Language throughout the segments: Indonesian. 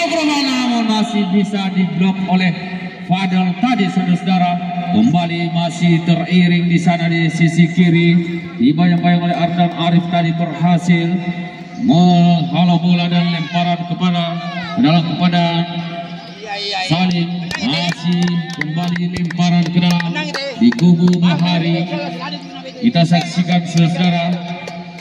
Coba namun masih bisa diblok oleh Fadel tadi saudara. Kembali masih teriring di sana di sisi kiri. Dibayang-bayang oleh Ardan Arif tadi berhasil menghalau bola dan lemparan kepada Salim. Masih kembali lemparan ke dalam di kubu Bahari. Kita saksikan saudara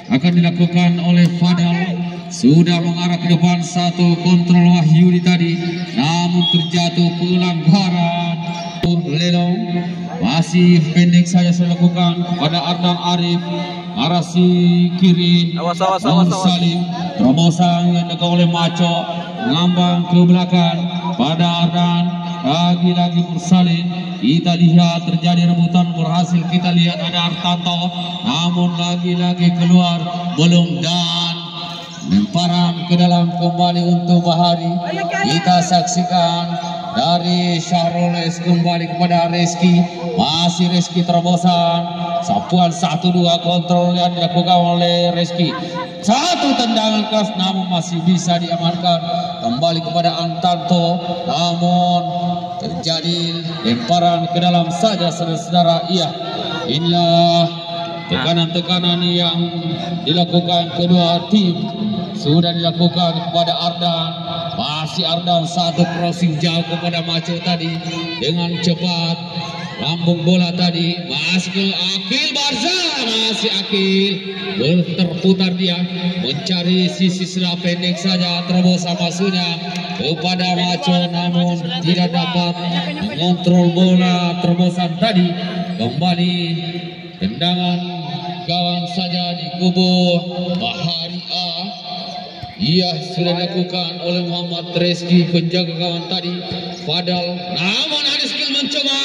akan dilakukan oleh Fadel. Sudah mengarah ke depan satu kontrol Wahyudi tadi, namun terjatuh pelanggaran. Lelong masih pendek saja dilakukan pada Ardan Arif. Arah si kiri Salim. Terobosan yang dilakukan oleh Maco ngambang ke belakang pada Ardan. Lagi-lagi Mursalin. Kita lihat terjadi rebutan, berhasil kita lihat ada Artanto, namun lagi-lagi keluar belum, dan lemparan ke dalam kembali untuk Bahari. Kita saksikan dari Syahrul kembali kepada Reski. Masih Reski terobosan. Sapuan 1-2 kontrol yang dilakukan oleh Reski. Satu tendangan keras namun masih bisa diamankan. Kembali kepada Antanto, namun terjadi lemparan ke dalam saja saudara-saudara. Iya, inilah tekanan-tekanan yang dilakukan kedua tim. Sudah dilakukan kepada Ardan. Masih Ardan satu crossing jauh kepada Maco tadi dengan cepat. Lambung bola tadi masih ke Akil Barza. Masih Akil terputar dia mencari sisi sebelah pendek saja. Terobosan masuknya kepada Maco namun tidak dapat mengontrol bola. Terobosan tadi kembali tendangan gawang saja di kubu Bahari A. Ia sudah dilakukan oleh Muhammad Reski, penjaga gawang tadi. Padahal namun ada skill mencoba,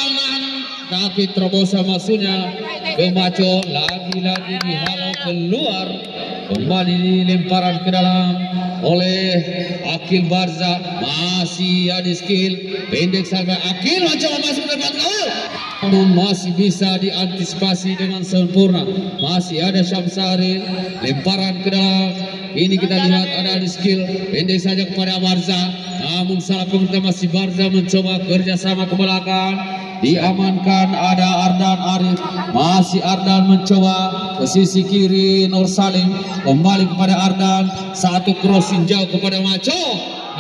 tapi terobosan masuknya ke Maco. Lagi-lagi dihalau keluar. Kembali lemparan ke dalam oleh Akil Barza. Masih ada skill pendek sampai Akil mencoba masuk ke depan gol. Namun masih bisa diantisipasi dengan sempurna. Masih ada Syamsari, lemparan ke dalam. Ini kita lihat ada skill pendek saja kepada Barza. Namun salah pemerintah masih Barza mencoba kerjasama ke belakang. Diamankan ada Ardan Arif. Masih Ardan mencoba ke sisi kiri Nur Salim. Kembali kepada Ardan. Satu crossing jauh kepada Maco.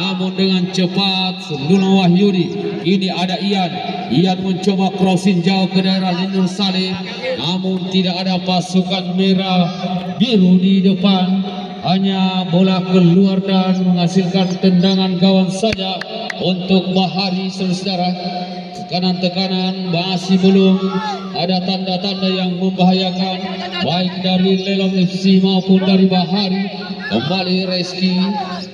Namun dengan cepat Sundulan Wahyudi. Ini ada Ian. Ian mencoba crossing jauh ke daerah Nur Salim. Namun tidak ada pasukan merah biru di depan. Hanya bola keluar dan menghasilkan tendangan gawang saja untuk Bahari saudara. Tekanan-tekanan masih belum ada tanda-tanda yang membahayakan baik dari Lelong FC maupun dari Bahari. Kembali Reski,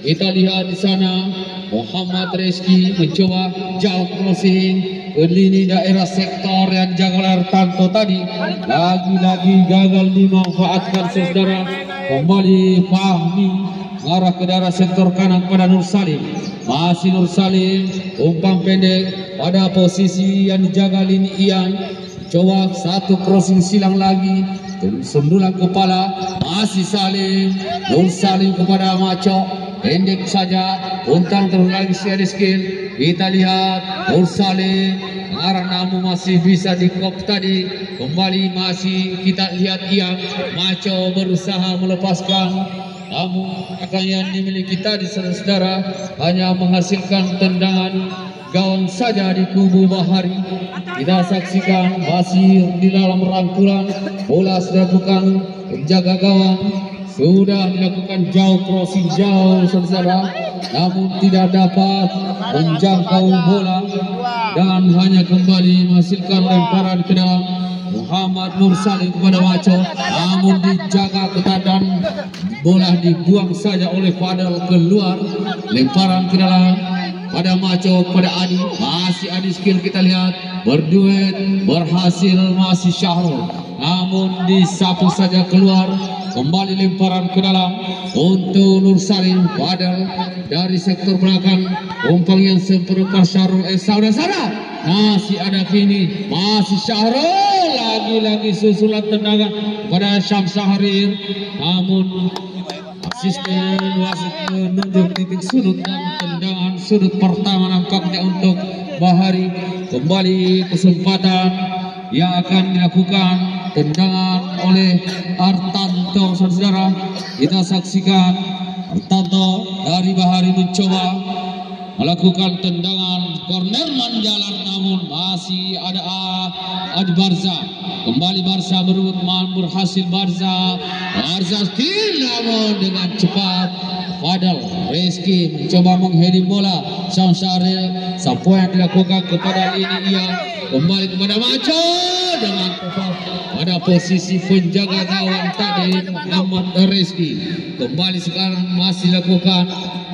kita lihat di sana Muhammad Reski mencoba jauh crossing ke lini daerah sektor yang dijaga oleh Artanto tadi. Lagi-lagi gagal dimanfaatkan saudara. Kembali Fahmi mengarah ke daerah sektor kanan pada Nur Salim. Masih Nur Salim umpan pendek pada posisi yang dijaga lini Ian. Coba satu crossing silang lagi, sundulan kepala. Masih Salim, Nur Salim kepada Maco, pendek saja, untang terus lagi si skill. Kita lihat Nur Salim mengarah namun masih bisa di kop tadi. Kembali masih kita lihat Ian. Maco berusaha melepaskan, namun akan yang dimiliki tadi saudara hanya menghasilkan tendangan gawang saja di kubu Bahari. Kita saksikan masih di dalam rangkulan bola sudah dilakukan penjaga gawang. Sudah dilakukan jauh crossing jauh saudara, namun tidak dapat menjangkau bola dan hanya kembali menghasilkan lemparan ke dalam. Muhammad Nur Salim kepada Maco, namun dijaga ketat dan bola dibuang saja oleh Fadel keluar. Lemparan ke dalam pada Maco kepada Adi. Masih Adi skill kita lihat berduet berhasil masih Syahrul, namun disapu saja keluar. Kembali lemparan ke dalam untuk Nur Salim. Fadel dari sektor belakang, umpan yang sempurna Syahrul. Saudara-saudara, masih ada kini, masih Syahrul. Lagi-lagi susulan tendangan pada Syamsahrir, namun Sistem wasit menunjuk titik sudut dan tendangan sudut pertama nampaknya untuk Bahari. Kembali kesempatan yang akan dilakukan tendangan oleh Artanto, saudara. Kita saksikan Artanto dari Bahari mencoba melakukan tendangan corner menjalar, namun masih ada Barza. Kembali Barza berebut, berhasil Barza skill, namun dengan cepat Fadal Rizky mencoba mengheading bola. Syamsaril sampai yang dilakukan kepada ini ia kembali kepada Maco dengan tepat pada posisi penjaga gawang tadi Muhammad Rizky. Kembali sekarang masih dilakukan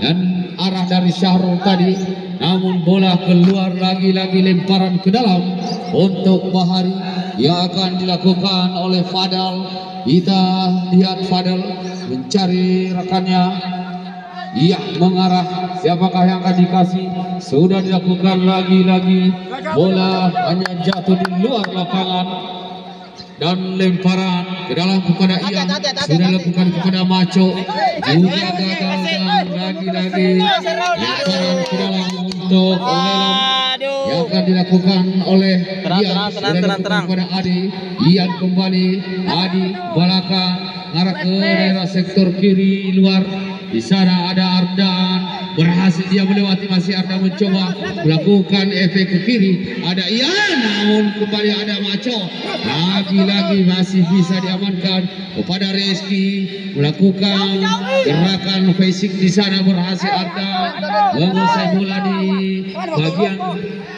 dan arah dari Syahrul tadi, namun bola keluar lagi-lagi, lemparan ke dalam untuk Bahari yang akan dilakukan oleh Fadal. Kita lihat Fadal mencari rekannya, ia mengarah siapakah yang akan dikasih. Sudah dilakukan lagi-lagi, bola hanya jatuh di luar lapangan dan lemparan ke dalam kepada Ian. Sudah dilakukan kepada Maco, juga gagal, dan lagi-lagi lemparan ke dalam untuk Lelang yang akan dilakukan oleh Ian. Sudah dilakukan kepada Adi. Ian kembali, Adi Balaka arah ke daerah sektor kiri luar. Di sana ada Ardan, berhasil dia melewati, masih Ardan mencoba melakukan efek ke kiri. Ada Ian, namun kembali ada Maco. Lagi-lagi masih bisa diamankan kepada Rizky, melakukan gerakan fisik di sana, berhasil Ardan menguasai bola di bagian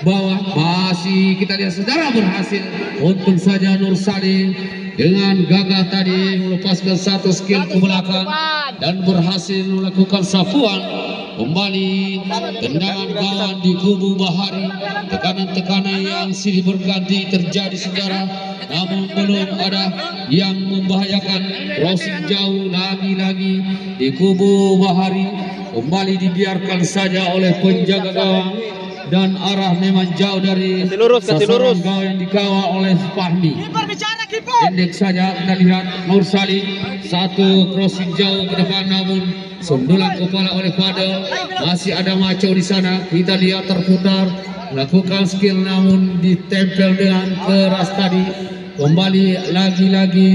bawah. Masih kita lihat saudara, berhasil. Untung saja Nur Salim dengan gagah tadi melepaskan satu skill ke belakang dan berhasil melakukan sapuan. Kembali tendangan gawang di kubu Bahari. Tekanan-tekanan yang silih berganti terjadi saudara, namun belum ada yang membahayakan. Crossing jauh lagi-lagi di kubu Bahari. Kembali dibiarkan saja oleh penjaga gawang dan arah memang jauh dari sasaran gawang yang dikawal oleh Fahmi. Pendek saja kita lihat Nur Salim, satu crossing jauh ke depan, namun sundulan kepala oleh Fadel. Masih ada Maco di sana, kita lihat terputar melakukan skill, namun ditempel dengan keras tadi. Kembali lagi-lagi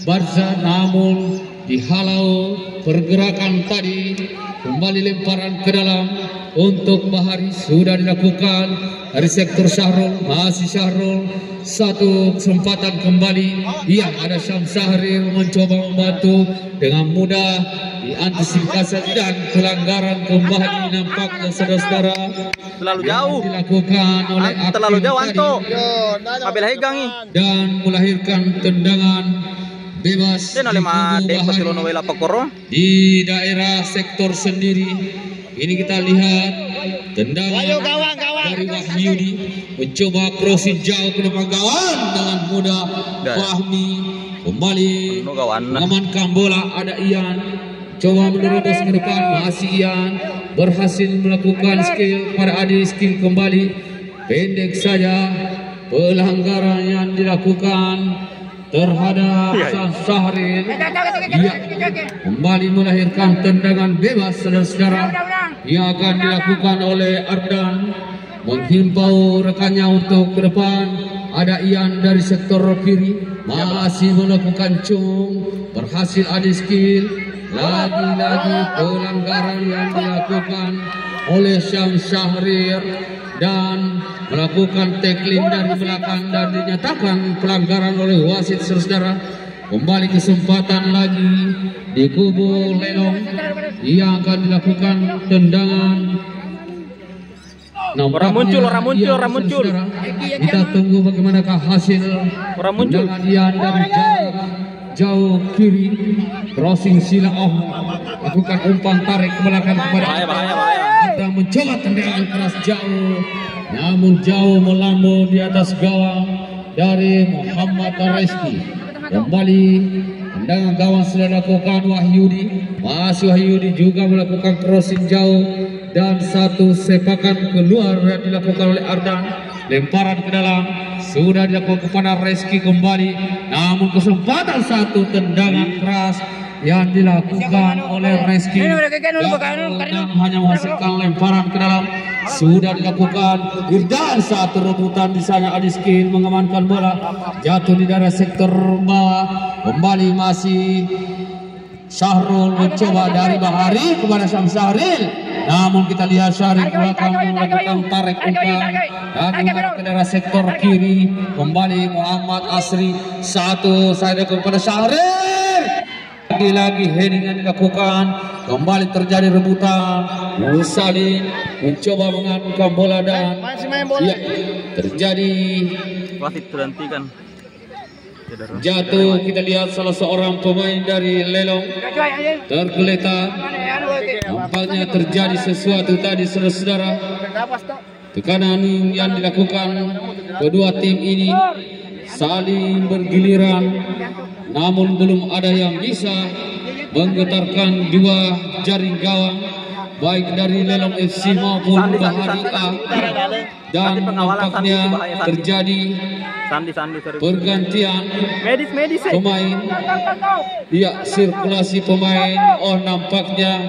Barza, namun dihalau pergerakan tadi. Kembali lemparan ke dalam untuk Bahari, sudah dilakukan dari sektor Syahrul. Masih Syahrul, satu kesempatan kembali. Iya, ada Syamsahrir mencoba membantu dengan mudah, diantisipasi dan pelanggaran kembali nampaknya saudara-saudara. Terlalu jauh dilakukan oleh terlalu jauh Anto. Ambil higangi dan melahirkan tendangan bebas di daerah sektor sendiri. Ini kita lihat tendangan dari Wahyudi mencoba crossing jauh ke depan gawang dengan mudah. Fahmi kembali mengamankan bola, ada Ian coba menerobos ke depan, masih Ian berhasil melakukan skill pada Adi. Skill kembali pendek saja, pelanggaran yang dilakukan terhadap Syahrir. Dia kembali melahirkan tendangan bebas saudara-saudara yang akan dilakukan oleh Ardan, menghimpau rekannya untuk ke depan. Ada Ian dari sektor kiri, masih melakukan cung, berhasil ada skill. Lagi-lagi pelanggaran yang dilakukan oleh Syahrir dan melakukan tackling dari belakang dan dinyatakan pelanggaran oleh wasit saudara. Kembali kesempatan lagi di kubu Lelong yang akan dilakukan tendangan. Orang muncul. Kita tunggu bagaimanakah hasil tendangan Ian dari jarak jauh kiri, crossing sila lakukan umpan tarik ke belakang kepada Ada mencoba tendangan keras jauh, namun jauh melambung di atas gawang dari Muhammad Rizky. Kembali tendangan gawang sudah dilakukan Wahyudi, masih Wahyudi juga melakukan crossing jauh dan satu sepakan keluar yang dilakukan oleh Ardan. Lemparan ke dalam sudah dilakukan kepada Rizky kembali, namun kesempatan satu tendangan keras yang dilakukan oleh Reski dan hanya menghasilkan lemparan ke dalam. Sudah dilakukan Irdan saat rebutan di sana. Adiskil mengamankan bola, jatuh di daerah sektor bawah. Kembali masih Syahrul mencoba dari Bahari kepada Syamsahril, namun kita lihat Syahril belakang melakukan tarik umpan dan ke daerah sektor kiri. Kembali Muhammad Asri, satu saya kepada Syahril, lagi-lagi heading yang dilakukan. Kembali terjadi rebutan. Musalin mencoba mengangkat bola dan ya, terjadi wasit terhentikan. Jatuh. Kita lihat salah seorang pemain dari Lelong tergeletak. Nampaknya terjadi sesuatu tadi, saudara-saudara. Tekanan yang dilakukan kedua tim ini saling bergiliran, namun belum ada yang bisa menggetarkan dua jaring gawang, baik dari Lelong FC maupun Bahari A. Dan nampaknya terjadi pergantian pemain. Ya, sirkulasi pemain. Oh, nampaknya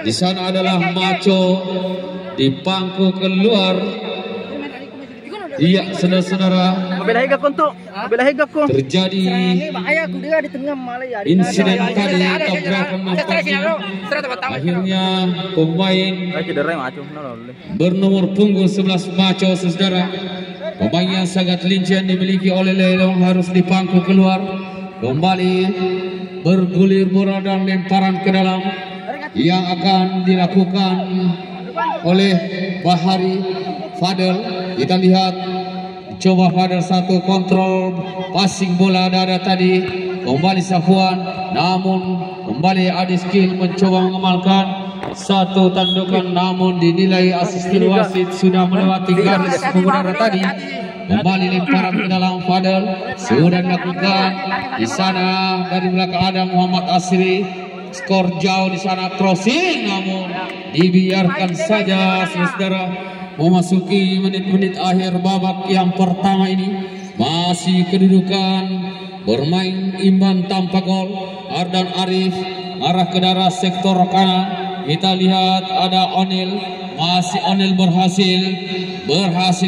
di sana adalah Maco di pangku keluar. Iya, saudara-saudara, terjadi insiden tadi tabrakan. Nampaknya akhirnya pemain bernomor punggung 11 Maco, saudara, pemain yang sangat lincah dimiliki oleh Lelong, harus di pangku keluar. Kembali bergulir bola dan lemparan ke dalam yang akan dilakukan oleh Bahari Fadel. Kita lihat coba Fadel satu kontrol passing bola dada tadi. Kembali Safwan, namun kembali Adiskil mencoba mengamalkan satu tandukan, namun dinilai asisten wasit sudah melewati garis pengudara tadi. Kembali lemparan ke dalam Fadel, sudah dilakukan di sana dari belakang ada Muhammad Asri. Skor jauh di sana, crossing, namun dibiarkan saja, saudara. Memasuki menit-menit akhir babak yang pertama ini, masih kedudukan bermain imbang tanpa gol. Ardan Arif arah ke daerah sektor kanan. Kita lihat ada Onil, masih Onil berhasil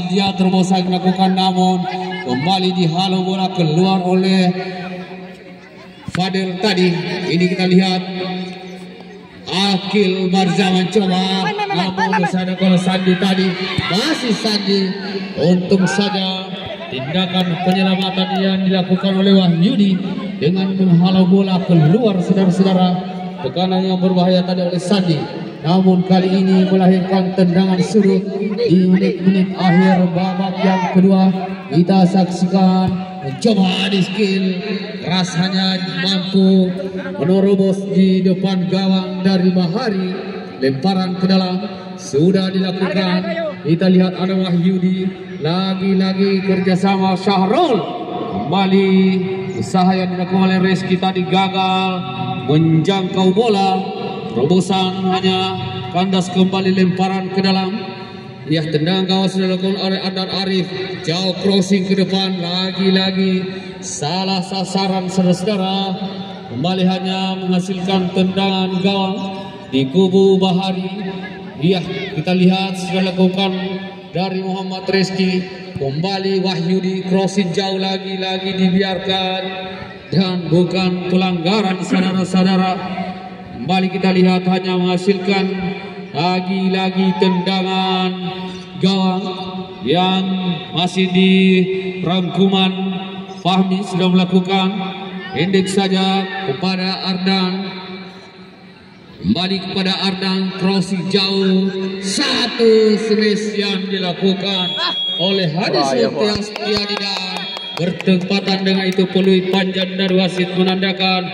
dia terbosak melakukan, namun kembali dihalau bola keluar oleh Fadel tadi. Ini kita lihat Akil Barza mencoba, namun bersama kalau Sandi tadi, masih Sandi. Untung saja tindakan penyelamatan yang dilakukan oleh Wahyudi dengan menghalau bola keluar, saudara-saudara. Tekanan yang berbahaya tadi oleh Sandi, namun kali ini melahirkan tendangan sudut di menit-menit akhir babak yang kedua. Kita saksikan mencoba Adiskil, rasanya mampu menerobos di depan gawang dari Bahari. Lemparan ke dalam sudah dilakukan. Kita lihat ada Wahyudi, lagi-lagi kerjasama Syahrul. Kembali usaha yang dilakukan oleh Reski tadi gagal menjangkau bola. Terobosan hanya kandas, kembali lemparan ke dalam. Ya, tendangan gawang sudah dilakukan oleh Ardan Arif. Jauh crossing ke depan, lagi-lagi salah sasaran, saudara-saudara. Kembali hanya menghasilkan tendangan gawang di kubu Bahari. Ya, kita lihat sudah dilakukan dari Muhammad Reski. Kembali Wahyudi, crossing jauh, lagi-lagi dibiarkan dan bukan pelanggaran, saudara-saudara. Kembali kita lihat hanya menghasilkan lagi-lagi tendangan gawang yang masih di rangkuman. Fahmi sudah melakukan pendek saja kepada Ardan. Kembali kepada Ardan, crossing jauh, satu smash yang dilakukan oleh Hadis yang setia di dalam bertepatan dengan itu peluit panjang dari wasit menandakan